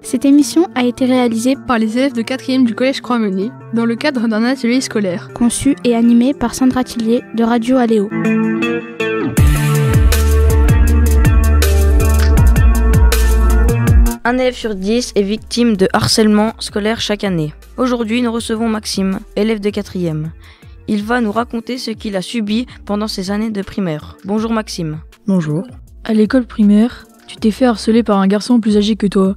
Cette émission a été réalisée par les élèves de 4e du Collège Croix-Meunier dans le cadre d'un atelier scolaire. Conçu et animé par Sandra Tillier de Radio Aléo. Un élève sur 10 est victime de harcèlement scolaire chaque année. Aujourd'hui, nous recevons Maxime, élève de 4e. Il va nous raconter ce qu'il a subi pendant ses années de primaire. Bonjour Maxime. Bonjour. À l'école primaire, tu t'es fait harceler par un garçon plus âgé que toi.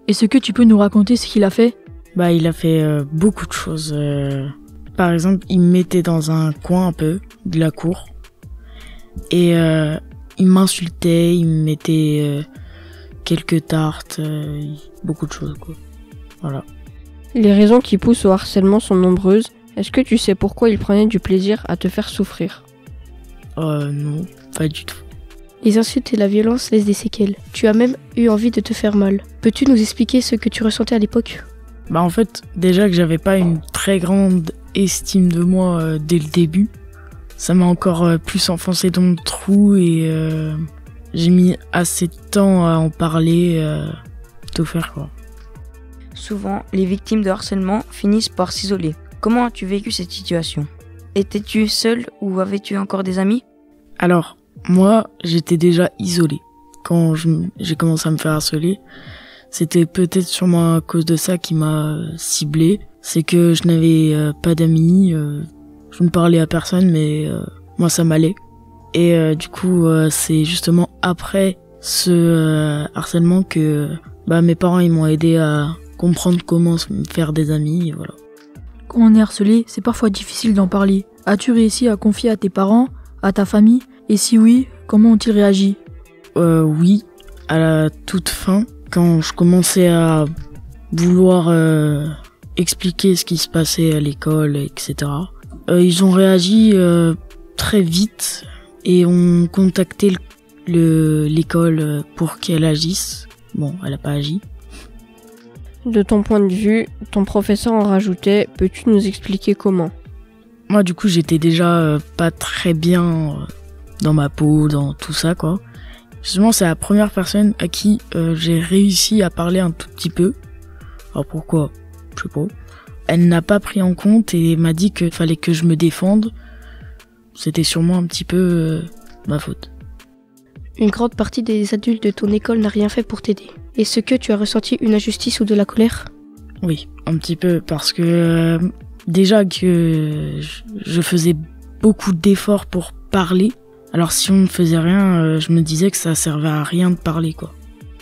Est-ce que tu peux nous raconter ce qu'il a fait ? Il a fait beaucoup de choses. Par exemple, il me mettait dans un coin un peu de la cour. Et il m'insultait, il me mettait quelques tartes, beaucoup de choses, quoi. Voilà. Les raisons qui poussent au harcèlement sont nombreuses. Est-ce que tu sais pourquoi il prenait du plaisir à te faire souffrir ? Non, pas du tout. Les insultes et la violence laissent des séquelles. Tu as même eu envie de te faire mal. Peux-tu nous expliquer ce que tu ressentais à l'époque ? En fait, déjà que j'avais pas une très grande estime de moi dès le début. Ça m'a encore plus enfoncé dans le trou et j'ai mis assez de temps à en parler, tout faire, quoi. Souvent, les victimes de harcèlement finissent par s'isoler. Comment as-tu vécu cette situation ? Étais-tu seul ou avais-tu encore des amis ? Alors, moi, j'étais déjà isolé. Quand j'ai commencé à me faire harceler, c'était peut-être sûrement à cause de ça qui m'a ciblé. C'est que je n'avais pas d'amis, je ne parlais à personne, mais moi ça m'allait. Et du coup, c'est justement après ce harcèlement que mes parents ils m'ont aidé à comprendre comment me faire des amis, et voilà. Quand on est harcelé, c'est parfois difficile d'en parler. As-tu réussi à confier à tes parents, à ta famille ? Et si oui, comment ont-ils réagi ? Oui, à la toute fin, quand je commençais à vouloir expliquer ce qui se passait à l'école, etc. Ils ont réagi très vite et ont contacté l'école pour qu'elle agisse. Bon, elle n'a pas agi. De ton point de vue, ton professeur en rajoutait. Peux-tu nous expliquer comment ? Moi, du coup, j'étais déjà pas très bien dans ma peau, dans tout ça, quoi. Justement, c'est la première personne à qui j'ai réussi à parler un tout petit peu. Alors pourquoi ? Je sais pas. Elle n'a pas pris en compte et m'a dit qu'il fallait que je me défende. C'était sûrement un petit peu ma faute. Une grande partie des adultes de ton école n'a rien fait pour t'aider. Est-ce que tu as ressenti une injustice ou de la colère ? Oui, un petit peu, parce que déjà que je faisais beaucoup d'efforts pour parler. Alors si on ne faisait rien, je me disais que ça servait à rien de parler, quoi.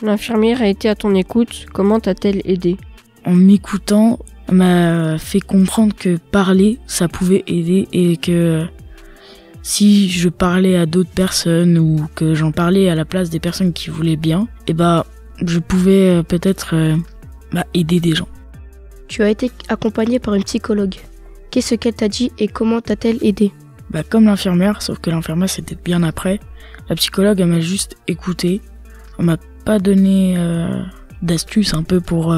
L'infirmière a été à ton écoute. Comment t'a-t-elle aidé ? En m'écoutant, elle m'a fait comprendre que parler, ça pouvait aider et que si je parlais à d'autres personnes ou que j'en parlais à la place des personnes qui voulaient bien, je pouvais peut-être aider des gens. Tu as été accompagné par une psychologue. Qu'est-ce qu'elle t'a dit et comment t'a-t-elle aidé ? Comme l'infirmière, sauf que l'infirmière c'était bien après. La psychologue, elle m'a juste écouté. Elle m'a pas donné d'astuces un peu pour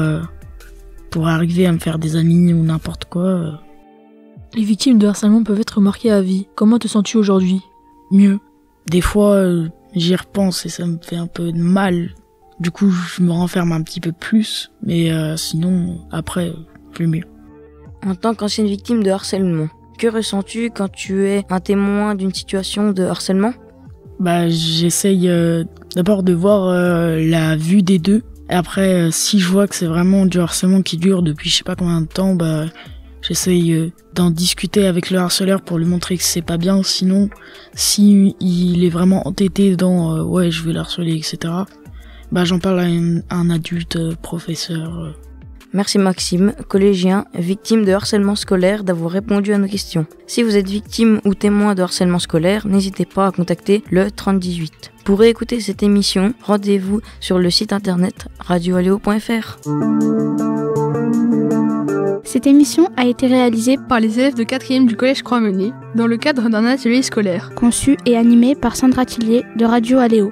arriver à me faire des amis ou n'importe quoi. Les victimes de harcèlement peuvent être marquées à vie. Comment te sens-tu aujourd'hui ? Mieux. Des fois, j'y repense et ça me fait un peu de mal. Du coup, je me renferme un petit peu plus. Mais sinon, après, plus mieux. En tant qu'ancienne victime de harcèlement, que ressens-tu quand tu es un témoin d'une situation de harcèlement ? J'essaye d'abord de voir la vue des deux. Et après, si je vois que c'est vraiment du harcèlement qui dure depuis je sais pas combien de temps, j'essaye d'en discuter avec le harceleur pour lui montrer que c'est pas bien. Sinon, si il est vraiment entêté dans ouais, je vais le harceler, etc., j'en parle à un adulte, professeur. Merci Maxime, collégien, victime de harcèlement scolaire, d'avoir répondu à nos questions. Si vous êtes victime ou témoin de harcèlement scolaire, n'hésitez pas à contacter le 3018. Pour réécouter cette émission, rendez-vous sur le site internet radioaléo.fr. Cette émission a été réalisée par les élèves de 4e du Collège Croix-Meunier dans le cadre d'un atelier scolaire. Conçu et animé par Sandra Tillier de Radio Aléo.